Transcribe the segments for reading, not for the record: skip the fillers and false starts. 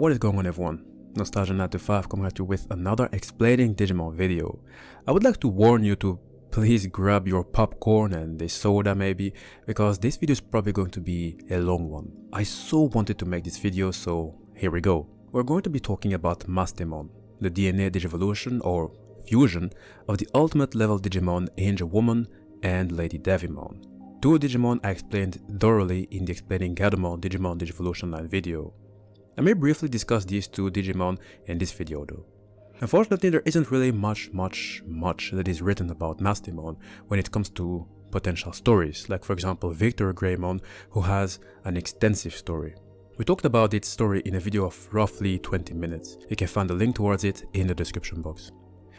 What is going on, everyone? Nostalgia95 coming at you with another explaining Digimon video. I would like to warn you to please grab your popcorn and a soda maybe, because this video is probably going to be a long one. I so wanted to make this video, so here we go. We're going to be talking about Mastemon, the DNA Digivolution or fusion of the ultimate level Digimon Angel Woman and Lady Devimon. Two Digimon I explained thoroughly in the Explaining Gatomon Digimon Digivolution 9 video. I may briefly discuss these two Digimon in this video though. Unfortunately, there isn't really much that is written about Mastemon when it comes to potential stories, like for example Victor Greymon, who has an extensive story. We talked about its story in a video of roughly 20 minutes. You can find a link towards it in the description box.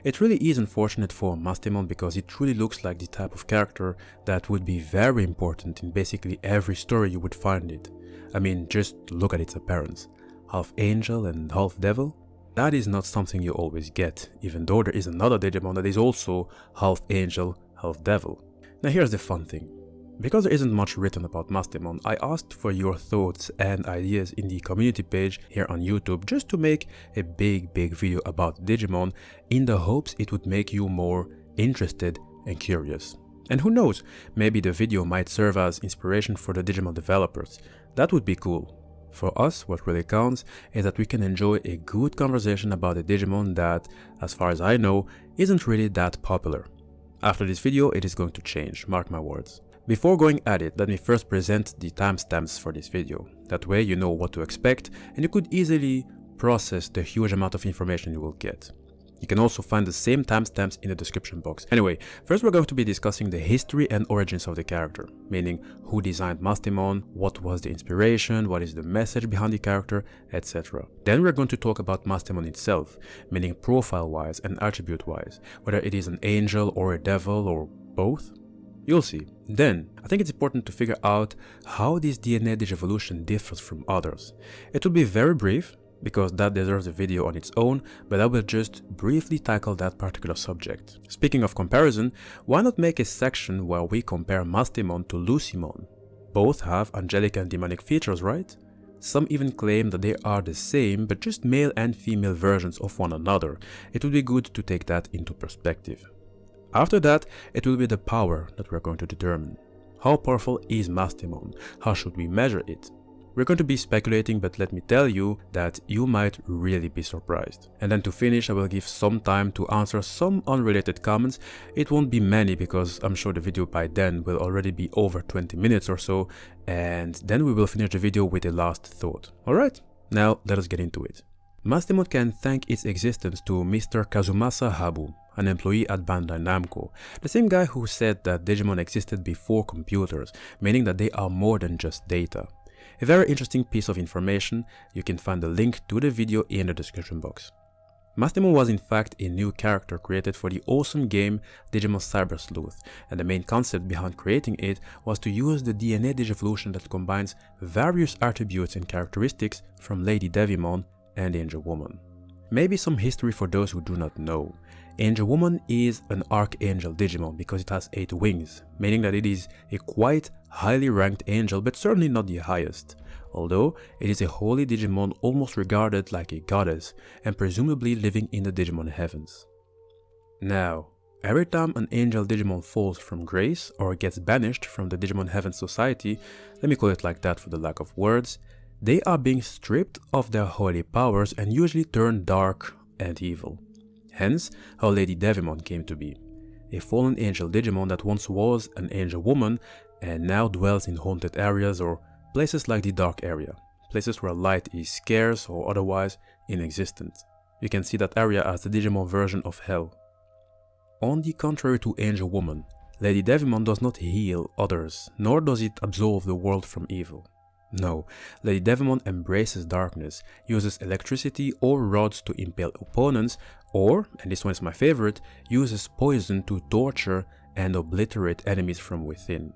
It really is unfortunate for Mastemon because it truly looks like the type of character that would be very important in basically every story you would find it. I mean, just look at its appearance. Half angel and half devil? That is not something you always get, even though there is another Digimon that is also half angel, half devil. Now here's the fun thing. Because there isn't much written about Mastemon, I asked for your thoughts and ideas in the community page here on YouTube just to make a big video about Digimon in the hopes it would make you more interested and curious. And who knows, maybe the video might serve as inspiration for the Digimon developers. That would be cool. For us, what really counts is that we can enjoy a good conversation about a Digimon that, as far as I know, isn't really that popular. After this video, it is going to change, mark my words. Before going at it, let me first present the timestamps for this video. That way you know what to expect and you could easily process the huge amount of information you will get. You can also find the same timestamps in the description box. Anyway, first we're going to be discussing the history and origins of the character, meaning who designed Mastemon, what was the inspiration, what is the message behind the character, etc. Then we're going to talk about Mastemon itself, meaning profile-wise and attribute-wise, whether it is an angel or a devil or both. You'll see. Then, I think it's important to figure out how this DNA Digivolution differs from others. It will be very brief, because that deserves a video on its own, but I will just briefly tackle that particular subject. Speaking of comparison, why not make a section where we compare Mastemon to Lucimon? Both have angelic and demonic features, right? Some even claim that they are the same, but just male and female versions of one another. It would be good to take that into perspective. After that, it will be the power that we're going to determine. How powerful is Mastemon? How should we measure it? We're going to be speculating, but let me tell you that you might really be surprised. And then to finish, I will give some time to answer some unrelated comments. It won't be many because I'm sure the video by then will already be over 20 minutes or so, and then we will finish the video with a last thought. Alright, now let us get into it. Mastemon can thank its existence to Mr. Kazumasa Habu, an employee at Bandai Namco, the same guy who said that Digimon existed before computers, meaning that they are more than just data. A very interesting piece of information. You can find the link to the video in the description box. Mastemon was in fact a new character created for the awesome game Digimon Cyber Sleuth, and the main concept behind creating it was to use the DNA Digivolution that combines various attributes and characteristics from Lady Devimon and Angel Woman. Maybe some history for those who do not know. Angel Woman is an Archangel Digimon because it has 8 wings, meaning that it is a quite highly ranked angel, but certainly not the highest, although it is a holy Digimon almost regarded like a goddess and presumably living in the Digimon heavens. Now, every time an angel Digimon falls from grace or gets banished from the Digimon Heaven Society, let me call it like that for the lack of words, they are being stripped of their holy powers and usually turn dark and evil. Hence, how Lady Devimon came to be. A fallen angel Digimon that once was an angel woman and now dwells in haunted areas or places like the Dark Area, places where light is scarce or otherwise inexistent. You can see that area as the Digimon version of Hell. On the contrary to Angel Woman, Lady Devimon does not heal others, nor does it absolve the world from evil. No, Lady Devimon embraces darkness, uses electricity or rods to impale opponents, or, and this one is my favorite, uses poison to torture and obliterate enemies from within.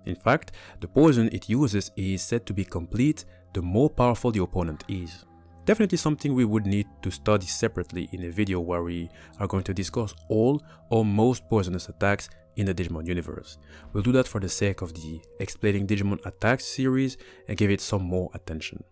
In fact, the poison it uses is said to be complete the more powerful the opponent is. Definitely something we would need to study separately in a video where we are going to discuss all or most poisonous attacks in the Digimon universe. We'll do that for the sake of the Explaining Digimon Attacks series and give it some more attention.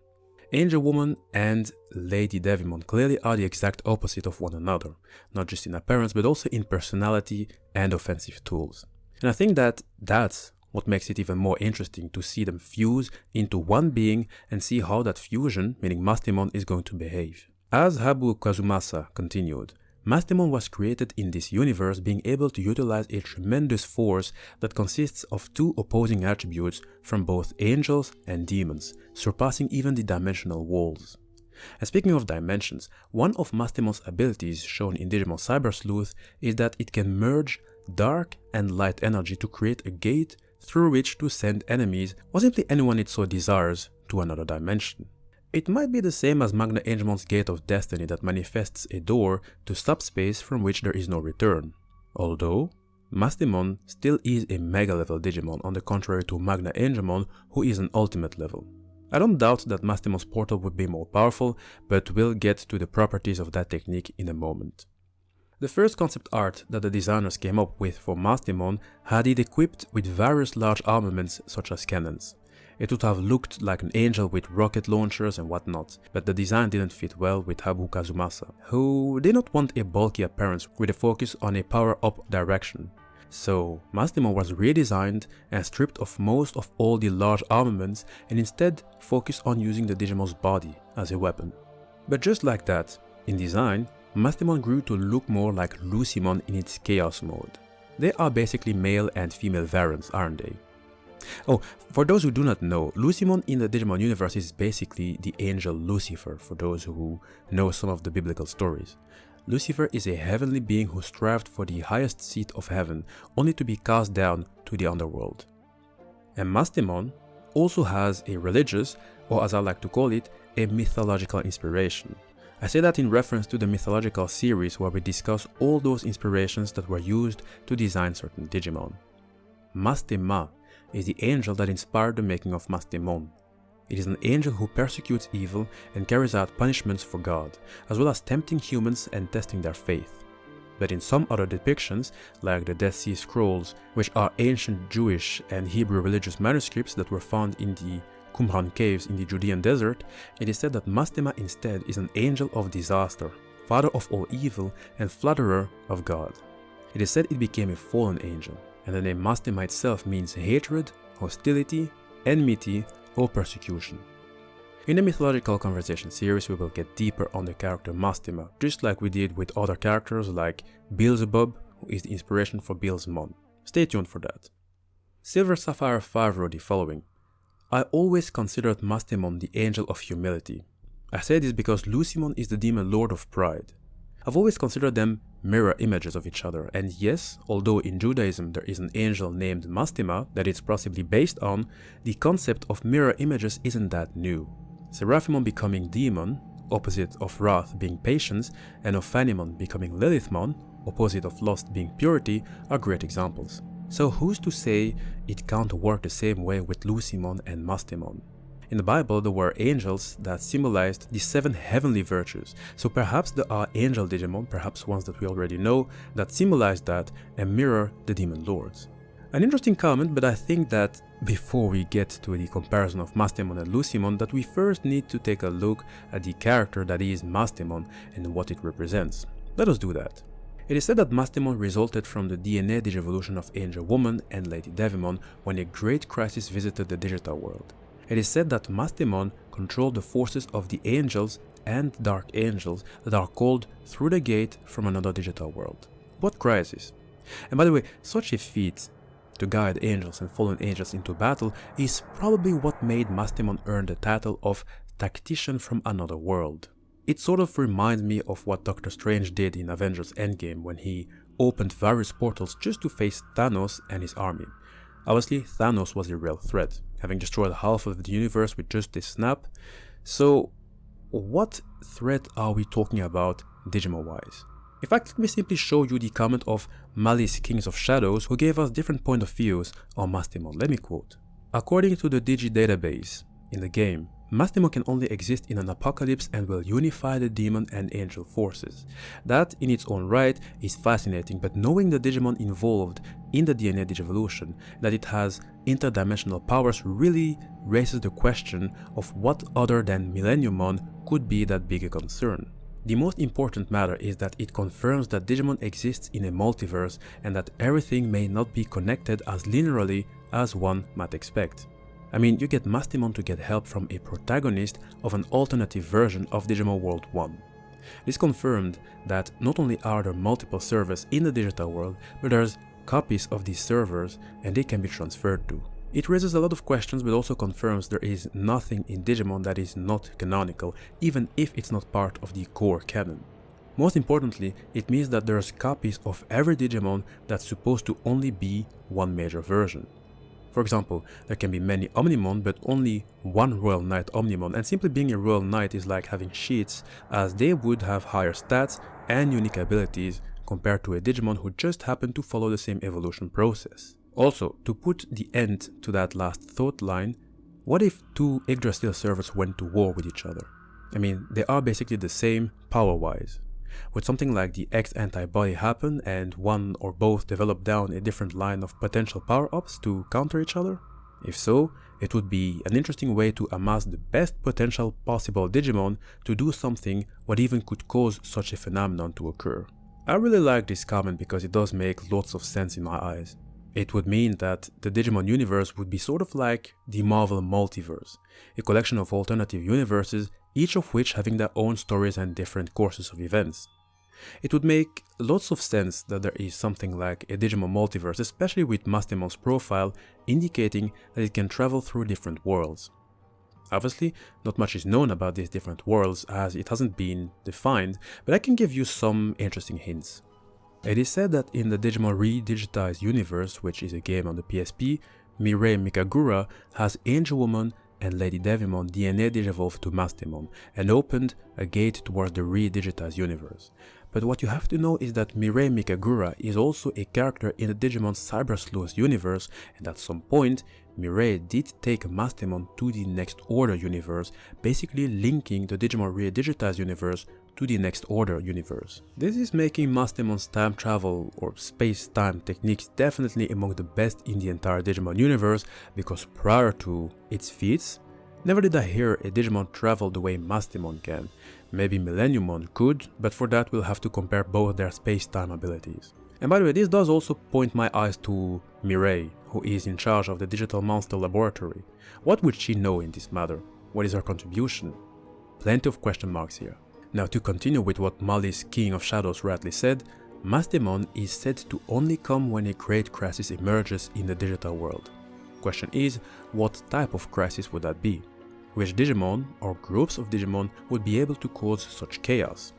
Angel Woman and Lady Devimon clearly are the exact opposite of one another, not just in appearance but also in personality and offensive tools. And I think that that's what makes it even more interesting to see them fuse into one being and see how that fusion, meaning Mastemon, is going to behave. As Habu Kazumasa continued, Mastemon was created in this universe being able to utilize a tremendous force that consists of two opposing attributes from both angels and demons, surpassing even the dimensional walls. And speaking of dimensions, one of Mastemon's abilities shown in Digimon Cyber Sleuth is that it can merge dark and light energy to create a gate through which to send enemies, or simply anyone it so desires, to another dimension. It might be the same as Magna Angemon's Gate of Destiny that manifests a door to subspace from which there is no return. Although, Mastemon still is a Mega level Digimon on the contrary to Magna Angemon, who is an Ultimate level. I don't doubt that Mastemon's portal would be more powerful, but we'll get to the properties of that technique in a moment. The first concept art that the designers came up with for Mastemon had it equipped with various large armaments such as cannons. It would have looked like an angel with rocket launchers and whatnot, but the design didn't fit well with Habu Kazumasa, who did not want a bulky appearance with a focus on a power-up direction. So Mastemon was redesigned and stripped of most of all the large armaments and instead focused on using the Digimon's body as a weapon. But just like that, in design, Mastemon grew to look more like Lucimon in its Chaos mode. They are basically male and female variants, aren't they? Oh, for those who do not know, Lucimon in the Digimon universe is basically the angel Lucifer, for those who know some of the biblical stories. Lucifer is a heavenly being who strived for the highest seat of heaven, only to be cast down to the underworld. And Mastemon also has a religious, or as I like to call it, a mythological inspiration. I say that in reference to the mythological series where we discuss all those inspirations that were used to design certain Digimon. Mastema is the angel that inspired the making of Mastemon. It is an angel who persecutes evil and carries out punishments for God, as well as tempting humans and testing their faith. But in some other depictions, like the Dead Sea Scrolls, which are ancient Jewish and Hebrew religious manuscripts that were found in the Qumran caves in the Judean desert, it is said that Mastema instead is an angel of disaster, father of all evil and flatterer of God. It is said it became a fallen angel, and the name Mastema itself means hatred, hostility, enmity, or persecution. In the Mythological Conversation series we will get deeper on the character Mastema, just like we did with other characters like Beelzebub, who is the inspiration for Beelzemon. Stay tuned for that. Silver Sapphire 5 wrote the following: I always considered Mastemon the angel of humility. I say this because Lucimon is the demon lord of pride. I've always considered them mirror images of each other, and yes, although in Judaism there is an angel named Mastema that it's possibly based on, the concept of mirror images isn't that new. Seraphimon becoming demon, opposite of wrath being patience, and of Phanimon becoming Lilithmon, opposite of lust being purity, are great examples. So who's to say it can't work the same way with Lucimon and Mastemon? In the Bible, there were angels that symbolized the 7 heavenly virtues, so perhaps there are angel Digimon, perhaps ones that we already know, that symbolize that and mirror the demon lords. An interesting comment, but I think that before we get to the comparison of Mastemon and Lucimon, that we first need to take a look at the character that is Mastemon and what it represents. Let us do that. It is said that Mastemon resulted from the DNA digivolution of Angel Woman and Lady Devimon when a great crisis visited the digital world. It is said that Mastemon controlled the forces of the angels and dark angels that are called through the gate from another digital world. What crisis? And by the way, such a feat to guide angels and fallen angels into battle is probably what made Mastemon earn the title of Tactician from Another World. It sort of reminds me of what Doctor Strange did in Avengers Endgame when he opened various portals just to face Thanos and his army. Obviously, Thanos was a real threat, having destroyed half of the universe with just this snap. So, what threat are we talking about Digimon-wise? In fact, let me simply show you the comment of Malice Kings of Shadows, who gave us different point of views on Mastemon. Let me quote: according to the Digi database, in the game, Mastema can only exist in an apocalypse and will unify the demon and angel forces. That in its own right is fascinating, but knowing the Digimon involved in the DNA Digivolution, that it has interdimensional powers, really raises the question of what other than Millenniummon could be that big a concern. The most important matter is that it confirms that Digimon exists in a multiverse and that everything may not be connected as linearly as one might expect. I mean, you get Mastemon to get help from a protagonist of an alternative version of Digimon World 1. This confirmed that not only are there multiple servers in the digital world, but there's copies of these servers and they can be transferred to. It raises a lot of questions, but also confirms there is nothing in Digimon that is not canonical, even if it's not part of the core canon. Most importantly, it means that there's copies of every Digimon that's supposed to only be one major version. For example, there can be many Omnimon but only one Royal Knight Omnimon, and simply being a Royal Knight is like having cheats, as they would have higher stats and unique abilities compared to a Digimon who just happened to follow the same evolution process. Also, to put the end to that last thought line, what if two Yggdrasil servers went to war with each other? I mean, they are basically the same power-wise. Would something like the X antibody happen and one or both develop down a different line of potential power-ups to counter each other? If so, it would be an interesting way to amass the best potential possible Digimon to do something what even could cause such a phenomenon to occur. I really like this comment because it does make lots of sense in my eyes. It would mean that the Digimon universe would be sort of like the Marvel multiverse, a collection of alternative universes, each of which having their own stories and different courses of events. It would make lots of sense that there is something like a Digimon multiverse, especially with Mastemon's profile indicating that it can travel through different worlds. Obviously, not much is known about these different worlds as it hasn't been defined, but I can give you some interesting hints. It is said that in the Digimon Redigitized universe, which is a game on the PSP, Mirai Mikagura has Angel Woman and Lady Devimon DNA digivolved to Mastemon and opened a gate towards the Redigitized universe. But what you have to know is that Mirai Mikagura is also a character in the Digimon Cyber Sleuth universe, and at some point Mirai did take Mastemon to the Next Order universe, basically linking the Digimon Redigitized universe to the Next Order universe. This is making Mastemon's time travel or space-time techniques definitely among the best in the entire Digimon universe, because prior to its feats, never did I hear a Digimon travel the way Mastemon can. Maybe Millenniummon could, but for that we'll have to compare both their space-time abilities. And by the way, this does also point my eyes to Mirai, who is in charge of the Digital Monster Laboratory. What would she know in this matter? What is her contribution? Plenty of question marks here. Now, to continue with what Molly's King of Shadows rightly said, Mastemon is said to only come when a great crisis emerges in the digital world. Question is, what type of crisis would that be? Which Digimon or groups of Digimon would be able to cause such chaos?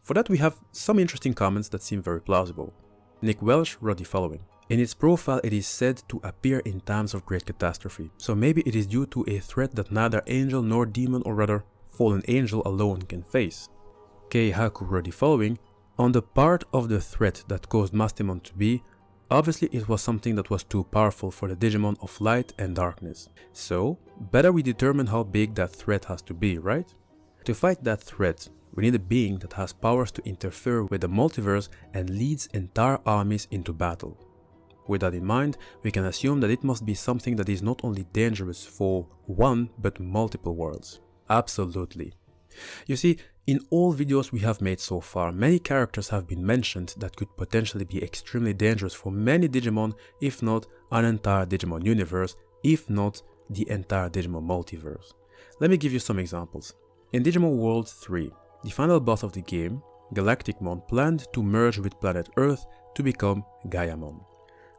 For that we have some interesting comments that seem very plausible. Nick Welsh wrote the following. In its profile it is said to appear in times of great catastrophe, so maybe it is due to a threat that neither angel nor demon, or rather fallen angel alone, can face. Kei Haku wrote the following. On the part of the threat that caused Mastemon to be, obviously it was something that was too powerful for the Digimon of light and darkness. So, better we determine how big that threat has to be, right? To fight that threat, we need a being that has powers to interfere with the multiverse and leads entire armies into battle. With that in mind, we can assume that it must be something that is not only dangerous for one but multiple worlds. Absolutely. You see, in all videos we have made so far, many characters have been mentioned that could potentially be extremely dangerous for many Digimon, if not an entire Digimon universe, if not the entire Digimon multiverse. Let me give you some examples. In Digimon World 3, the final boss of the game, Galacticmon, planned to merge with planet Earth to become Gaiamon.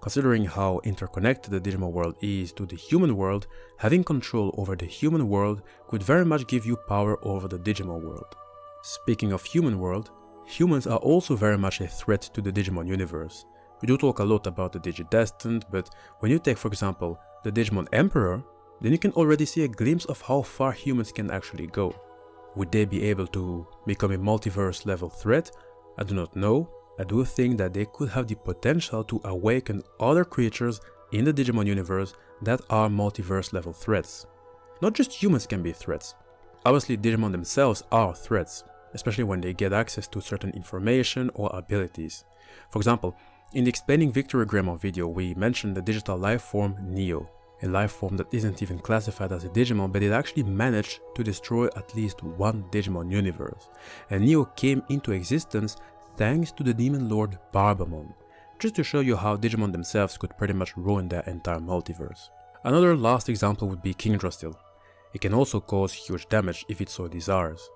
Considering how interconnected the Digimon world is to the human world, having control over the human world could very much give you power over the Digimon world. Speaking of human world, humans are also very much a threat to the Digimon universe. We do talk a lot about the Digidestined, but when you take for example the Digimon Emperor, then you can already see a glimpse of how far humans can actually go. Would they be able to become a multiverse level threat? I do not know. I do think that they could have the potential to awaken other creatures in the Digimon universe that are multiverse level threats. Not just humans can be threats. Obviously, Digimon themselves are threats, especially when they get access to certain information or abilities. For example, in the Explaining Victory Greymon video, we mentioned the digital life form Neo, a life form that isn't even classified as a Digimon, but it actually managed to destroy at least one Digimon universe. And Neo came into existence thanks to the demon lord Barbamon, just to show you how Digimon themselves could pretty much ruin their entire multiverse. Another last example would be Kingdrastil. It can also cause huge damage if it so desires.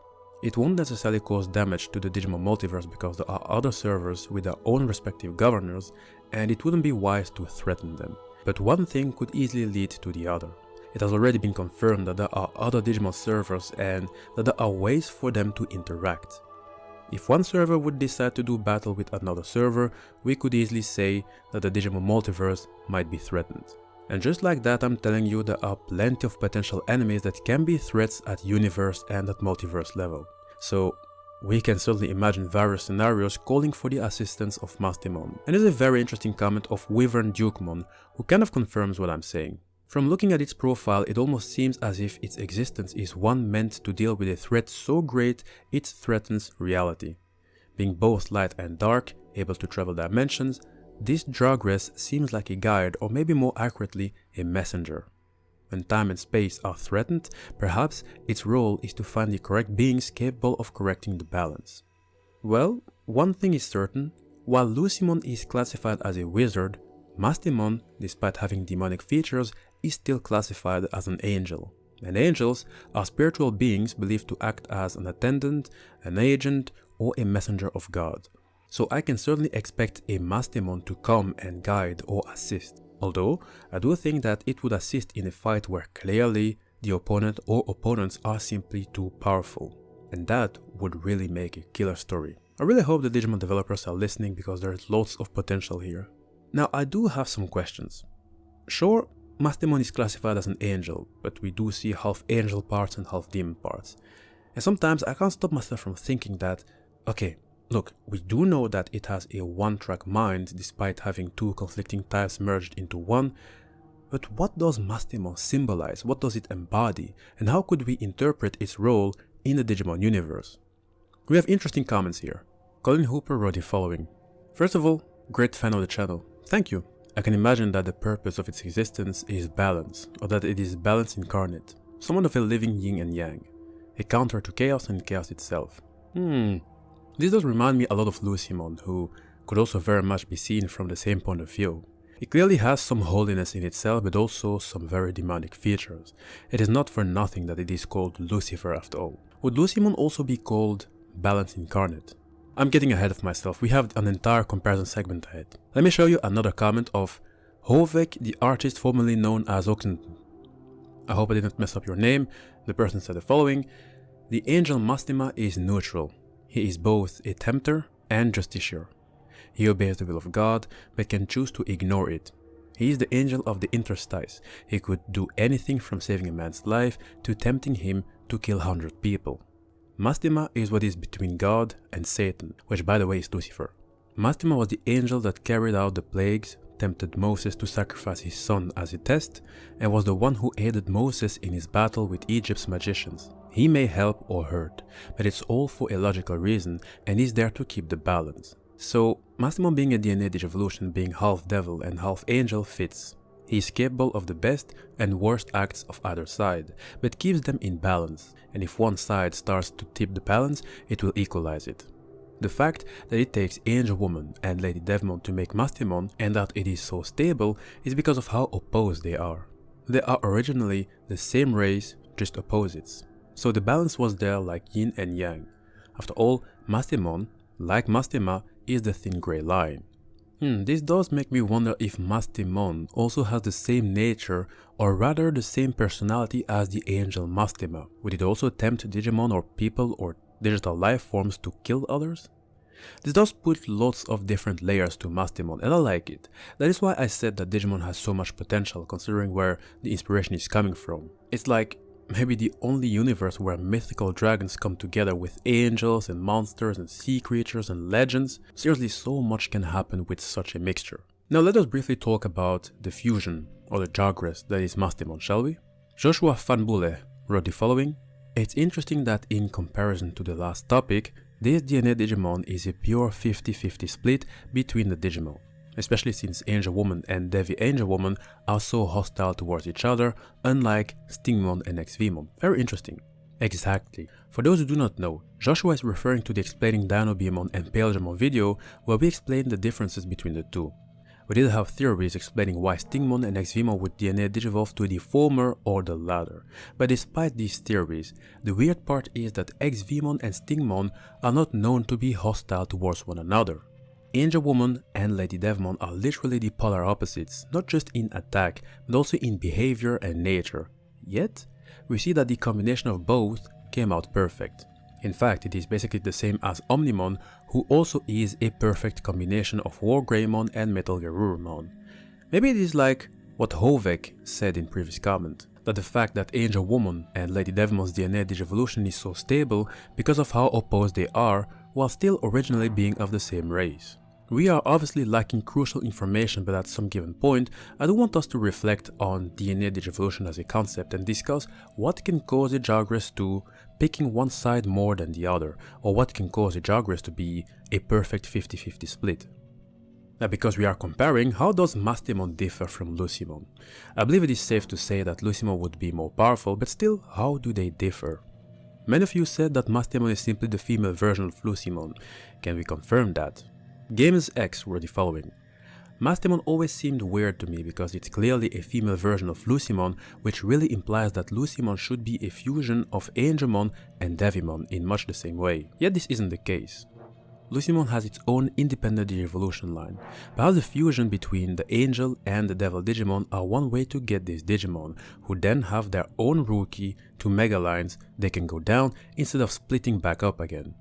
It won't necessarily cause damage to the Digimon multiverse because there are other servers with their own respective governors, and it wouldn't be wise to threaten them. But one thing could easily lead to the other. It has already been confirmed that there are other Digimon servers and that there are ways for them to interact. If one server would decide to do battle with another server, we could easily say that the Digimon multiverse might be threatened. And just like that, I'm telling you, there are plenty of potential enemies that can be threats at universe and at multiverse level. So we can certainly imagine various scenarios calling for the assistance of Mastemon. And there's a very interesting comment of Wyvern Dukemon, who kind of confirms what I'm saying. From looking at its profile, it almost seems as if its existence is one meant to deal with a threat so great it threatens reality. Being both light and dark, able to travel dimensions, this Dragress seems like a guide, or maybe more accurately, a messenger. When time and space are threatened, perhaps its role is to find the correct beings capable of correcting the balance. Well, one thing is certain, while Lucimon is classified as a wizard, Mastemon, despite having demonic features, is still classified as an angel. And angels are spiritual beings believed to act as an attendant, an agent, or a messenger of God. So I can certainly expect a Mastemon to come and guide or assist. Although, I do think that it would assist in a fight where clearly the opponent or opponents are simply too powerful. And that would really make a killer story. I really hope the Digimon developers are listening because there's lots of potential here. Now, I do have some questions. Sure, Mastemon is classified as an angel, but we do see half angel parts and half demon parts. And sometimes I can't stop myself from thinking that, okay, look, we do know that it has a one-track mind despite having two conflicting types merged into one, but what does Mastemon symbolize? What does it embody? And how could we interpret its role in the Digimon universe? We have interesting comments here. Colin Hooper wrote the following. First of all, great fan of the channel. Thank you. I can imagine that the purpose of its existence is balance, or that it is balance incarnate, somewhat of a living yin and yang, a counter to chaos and chaos itself. This does remind me a lot of Lucimon, who could also very much be seen from the same point of view. It clearly has some holiness in itself, but also some very demonic features. It is not for nothing that it is called Lucifer after all. Would Lucimon also be called balance incarnate? I'm getting ahead of myself, we have an entire comparison segment ahead. Let me show you another comment of Hovek, the artist formerly known as Oxenton. I hope I didn't mess up your name. The person said the following. The angel Mastema is neutral. He is both a tempter and justiciar. He obeys the will of God, but can choose to ignore it. He is the angel of the interstice. He could do anything from saving a man's life to tempting him to kill 100 people. Mastema is what is between God and Satan, which by the way is Lucifer. Mastema was the angel that carried out the plagues, tempted Moses to sacrifice his son as a test, and was the one who aided Moses in his battle with Egypt's magicians. He may help or hurt, but it's all for a logical reason and is there to keep the balance. So, Mastemon being a DNA Digivolution, being half devil and half angel fits. He is capable of the best and worst acts of either side, but keeps them in balance, and if one side starts to tip the balance, it will equalize it. The fact that it takes Angel Woman and Lady Devmon to make Mastemon and that it is so stable is because of how opposed they are. They are originally the same race, just opposites. So the balance was there like yin and yang. After all, Mastemon, like Mastema, is the thin grey line. This does make me wonder if Mastemon also has the same nature, or rather the same personality as the angel Mastema. Would it also tempt Digimon or people or digital life forms to kill others? This does put lots of different layers to Mastemon, and I like it. That is why I said that Digimon has so much potential, considering where the inspiration is coming from. It's like maybe the only universe where mythical dragons come together with angels and monsters and sea creatures and legends. Seriously, so much can happen with such a mixture. Now let us briefly talk about the fusion, or the Dragress that is Mastemon, shall we? Joshua Fanbule wrote the following: "It's interesting that in comparison to the last topic, this DNA Digimon is a pure 50-50 split between the Digimon, especially since Angel Woman and Devi Angel Woman are so hostile towards each other, unlike Stingmon and XVmon. Very interesting." Exactly. For those who do not know, Joshua is referring to the Explaining Dinobeamon and Paledramon video where we explained the differences between the two. We did have theories explaining why Stingmon and XVmon would DNA digivolve to the former or the latter, but despite these theories, the weird part is that XVmon and Stingmon are not known to be hostile towards one another. Angel Woman and Lady Devmon are literally the polar opposites, not just in attack, but also in behavior and nature. Yet, we see that the combination of both came out perfect. In fact, it is basically the same as Omnimon, who also is a perfect combination of Wargreymon and Metal Garurumon. Maybe it is like what Hovek said in previous comment, that the fact that Angel Woman and Lady Devmon's DNA digivolution is so stable because of how opposed they are, while still originally being of the same race. We are obviously lacking crucial information, but at some given point, I do want us to reflect on DNA digivolution as a concept and discuss what can cause a Jagras to picking one side more than the other, or what can cause a Jagras to be a perfect 50-50 split. Now, because we are comparing, how does Mastemon differ from Lucimon? I believe it is safe to say that Lucimon would be more powerful, but still, how do they differ? Many of you said that Mastemon is simply the female version of Lucimon. Can we confirm that? GamesX wrote the following: "Mastemon always seemed weird to me because it's clearly a female version of Lucimon, which really implies that Lucimon should be a fusion of Angemon and Devimon in much the same way. Yet this isn't the case. Lucimon has its own independent evolution line, but how the fusion between the Angel and the Devil Digimon are one way to get these Digimon, who then have their own Rookie to Mega lines they can go down instead of splitting back up again.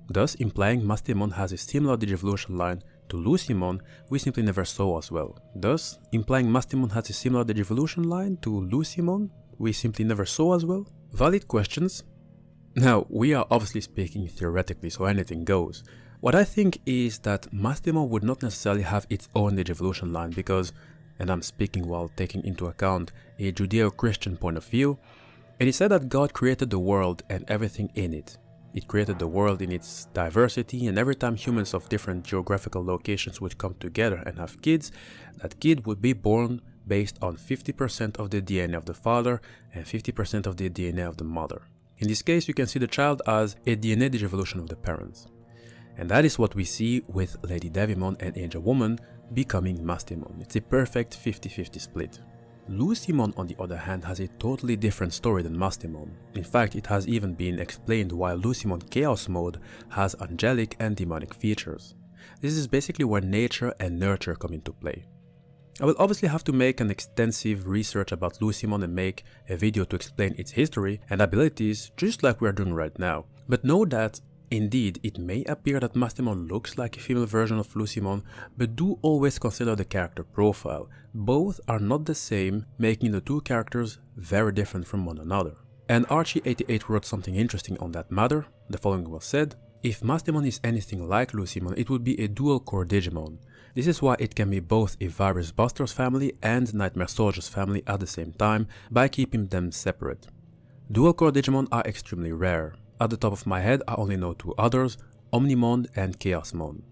Thus implying Mastemon has a similar Digivolution line to Lucimon we simply never saw as well. Thus implying Mastemon has a similar Digivolution line to Lucimon we simply never saw as well? Valid questions. Now, we are obviously speaking theoretically, so anything goes. What I think is that Mastemon would not necessarily have its own Digivolution line because, and I'm speaking while taking into account a Judeo-Christian point of view, it is said that God created the world and everything in it. It created the world in its diversity, and every time humans of different geographical locations would come together and have kids, that kid would be born based on 50% of the DNA of the father and 50% of the DNA of the mother. In this case, you can see the child as a DNA digivolution of the parents. And that is what we see with Lady Devimon and Angel Woman becoming Mastemon. It's a perfect 50-50 split. Lucimon, on the other hand, has a totally different story than Mastemon. In fact, it has even been explained why Lucimon Chaos Mode has angelic and demonic features. This is basically where nature and nurture come into play. I will obviously have to make an extensive research about Lucimon and make a video to explain its history and abilities, just like we are doing right now. But know that indeed, it may appear that Mastemon looks like a female version of Lucimon, but do always consider the character profile. Both are not the same, making the two characters very different from one another. And Archie88 wrote something interesting on that matter. The following was said: "If Mastemon is anything like Lucimon, it would be a dual-core Digimon. This is why it can be both a Virus Busters family and Nightmare Soldiers family at the same time, by keeping them separate. Dual-core Digimon are extremely rare. At the top of my head, I only know two others, Omnimon and Chaosmon.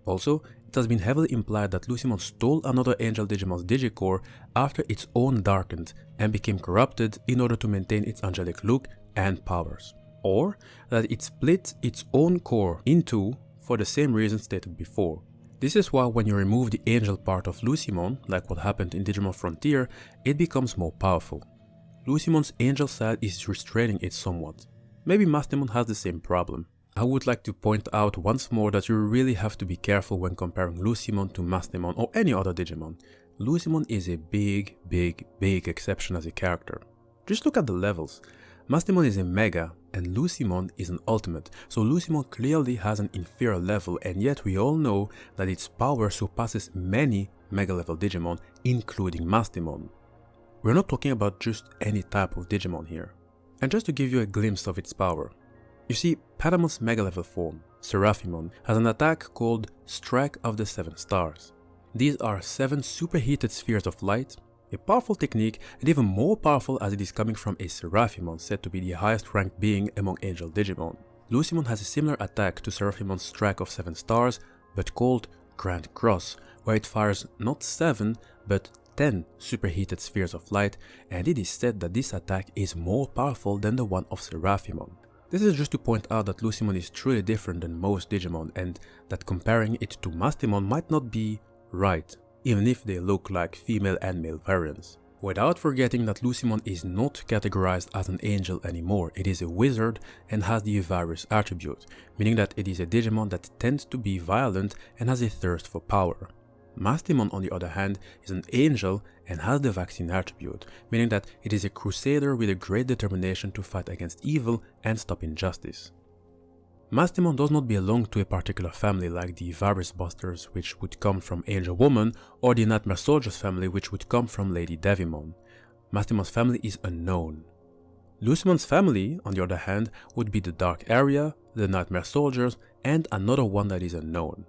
Also, it has been heavily implied that Lucimon stole another Angel Digimon's Digicore after its own darkened and became corrupted in order to maintain its angelic look and powers. Or that it split its own core in two for the same reason stated before. This is why when you remove the angel part of Lucimon, like what happened in Digimon Frontier, it becomes more powerful. Lucimon's angel side is restraining it somewhat. Maybe Mastemon has the same problem. I would like to point out once more that you really have to be careful when comparing Lucimon to Mastemon or any other Digimon. Lucimon is a big exception as a character. Just look at the levels. Mastemon is a Mega and Lucimon is an Ultimate, so Lucimon clearly has an inferior level, and yet we all know that its power surpasses many Mega level Digimon, including Mastemon. We're not talking about just any type of Digimon here. And just to give you a glimpse of its power, you see, Patamon's Mega level form, Seraphimon, has an attack called Strike of the 7 Stars. These are 7 superheated spheres of light, A powerful technique, and even more powerful as it is coming from a Seraphimon said to be the highest ranked being among Angel Digimon. Lucimon has a similar attack to Seraphimon's Strike of 7 stars, but called Grand Cross, where it fires not 7 but 10 superheated spheres of light, and it is said that this attack is more powerful than the one of Seraphimon. This is just to point out that Lucimon is truly different than most Digimon, and that comparing it to Mastemon might not be right, even if they look like female and male variants. Without forgetting that Lucimon is not categorized as an angel anymore, it is a wizard and has the virus attribute, meaning that it is a Digimon that tends to be violent and has a thirst for power. Mastemon, on the other hand, is an angel and has the vaccine attribute, meaning that it is a crusader with a great determination to fight against evil and stop injustice. Mastemon does not belong to a particular family like the Virus Busters, which would come from Angel Woman, or the Nightmare Soldiers family, which would come from Lady Devimon. Mastemon's family is unknown. Lucimon's family, on the other hand, would be the Dark Area, the Nightmare Soldiers, and another one that is unknown.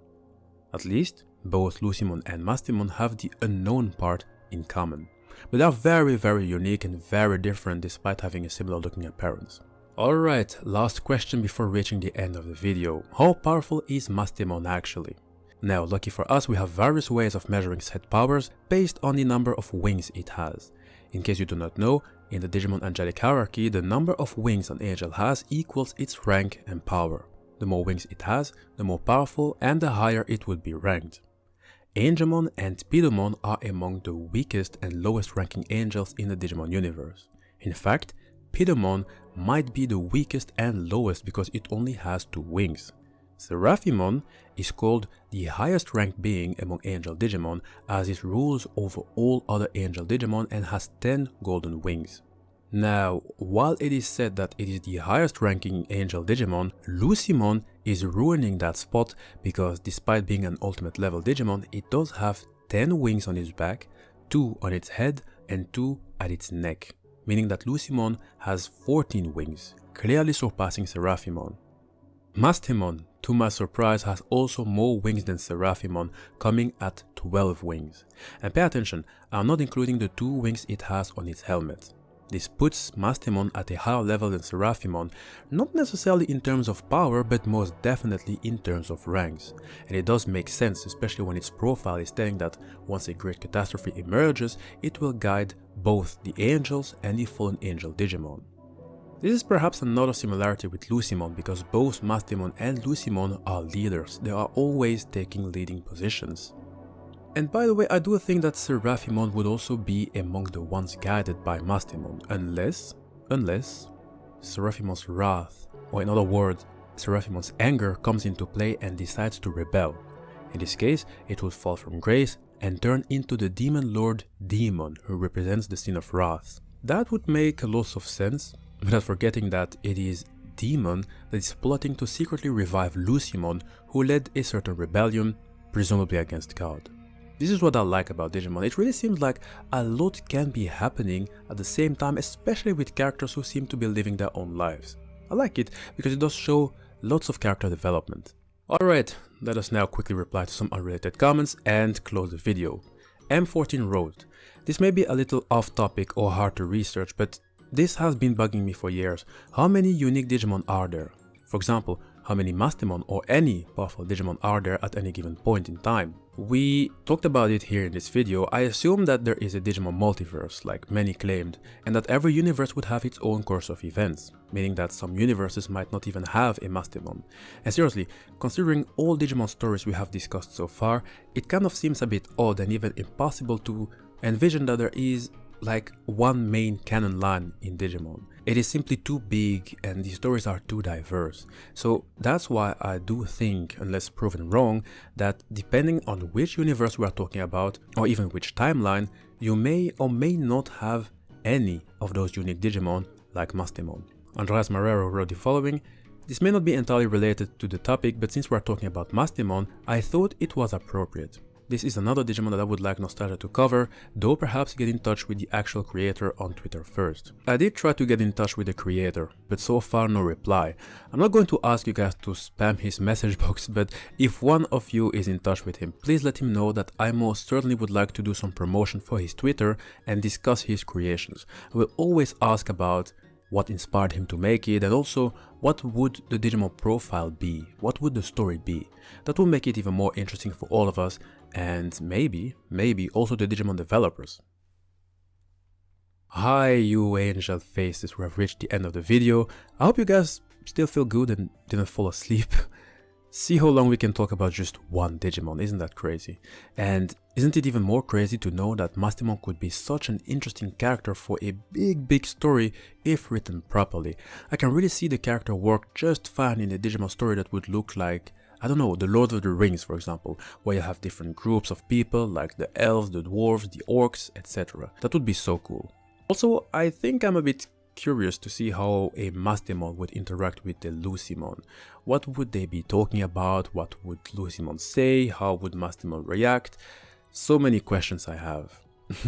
At least, both Lucimon and Mastemon have the unknown part in common, but they are very unique and very different despite having a similar looking appearance. Alright, last question before reaching the end of the video. How powerful is Mastemon actually? Now, lucky for us, we have various ways of measuring set powers based on the number of wings it has. In case you do not know, in the Digimon Angelic hierarchy, the number of wings an angel has equals its rank and power. The more wings it has, the more powerful and the higher it would be ranked. Angemon and Pidomon are among the weakest and lowest ranking angels in the Digimon universe. In fact, Pidomon might be the weakest and lowest because it only has 2 wings. Seraphimon is called the highest ranked being among Angel Digimon as it rules over all other Angel Digimon and has 10 golden wings. Now, while it is said that it is the highest ranking Angel Digimon, Lucimon is ruining that spot because despite being an ultimate level Digimon, it does have 10 wings on its back, 2 on its head and 2 at its neck, meaning that Lucimon has 14 wings, clearly surpassing Seraphimon. Mastemon, to my surprise, has also more wings than Seraphimon, coming at 12 wings. And pay attention, I'm not including the 2 wings it has on its helmet. This puts Mastemon at a higher level than Seraphimon, not necessarily in terms of power, but most definitely in terms of ranks. And it does make sense, especially when its profile is saying that once a great catastrophe emerges, it will guide both the angels and the fallen angel Digimon. This is perhaps another similarity with Lucimon because both Mastemon and Lucimon are leaders, they are always taking leading positions. And by the way, I do think that Seraphimon would also be among the ones guided by Mastemon, unless Seraphimon's wrath, or in other words, Seraphimon's anger comes into play and decides to rebel. In this case, it would fall from grace and turn into the Demon Lord Demon, who represents the sin of wrath. That would make a lot of sense, without forgetting that it is Demon that is plotting to secretly revive Lucimon, who led a certain rebellion, presumably against God. This is what I like about Digimon. It really seems like a lot can be happening at the same time, especially with characters who seem to be living their own lives. I like it because it does show lots of character development. Alright, let us now quickly reply to some unrelated comments and close the video. M14 wrote, "This may be a little off topic or hard to research, but this has been bugging me for years. How many unique Digimon are there? For example, how many Mastemon or any powerful Digimon are there at any given point in time?" We talked about it here in this video. I assume that there is a Digimon multiverse, like many claimed, and that every universe would have its own course of events, meaning that some universes might not even have a Mastemon. And seriously, considering all Digimon stories we have discussed so far, it kind of seems a bit odd and even impossible to envision that there is like one main canon line in Digimon. It is simply too big and the stories are too diverse. So that's why I do think, unless proven wrong, that depending on which universe we are talking about, or even which timeline, you may or may not have any of those unique Digimon like Mastemon. Andreas Marrero wrote the following: "This may not be entirely related to the topic, but since we are talking about Mastemon, I thought it was appropriate. this is another Digimon that I would like Nostalgia to cover, though perhaps get in touch with the actual creator on Twitter first. I did try to get in touch with the creator, but so far no reply. I'm not going to ask you guys to spam his message box, but if one of you is in touch with him, please let him know that I most certainly would like to do some promotion for his Twitter and discuss his creations. I will always ask about what inspired him to make it, and also what would the Digimon profile be, what would the story be. That will make it even more interesting for all of us, and maybe also the Digimon developers. Hi you angel faces, we have reached the end of the video. I hope you guys still feel good and didn't fall asleep. See how long we can talk about just one Digimon, isn't that crazy? And isn't it even more crazy to know that Mastemon could be such an interesting character for a big story if written properly. I can really see the character work just fine in a Digimon story that would look like, I don't know, the Lord of the Rings for example, where you have different groups of people like the elves, the dwarves, the orcs, etc. That would be so cool. Also, I think I'm a bit curious to see how a Mastemon would interact with the Lucimon. What would they be talking about? What would Lucimon say? How would Mastemon react? So many questions I have.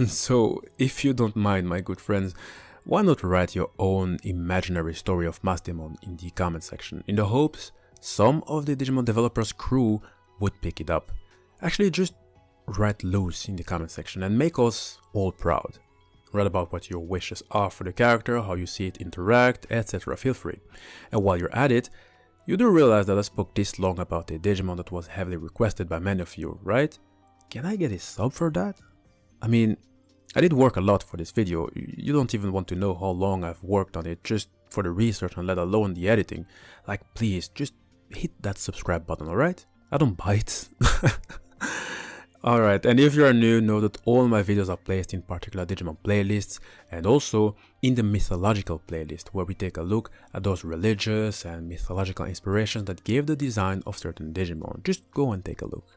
So if you don't mind, my good friends, why not write your own imaginary story of Mastemon in the comment section, in the hopes some of the Digimon developers crew would pick it up. Actually, just write loose in the comment section and make us all proud. Write about what your wishes are for the character, how you see it interact, etc. Feel free. And while you're at it, you do realize that I spoke this long about a Digimon that was heavily requested by many of you, right? Can I get a sub for that? I mean, I did work a lot for this video. You don't even want to know how long I've worked on it just for the research and let alone the editing. Like, please, just hit that subscribe button, alright? I don't bite. Alright, and if you are new, know that all my videos are placed in particular Digimon playlists and also in the mythological playlist, where we take a look at those religious and mythological inspirations that gave the design of certain Digimon. Just go and take a look.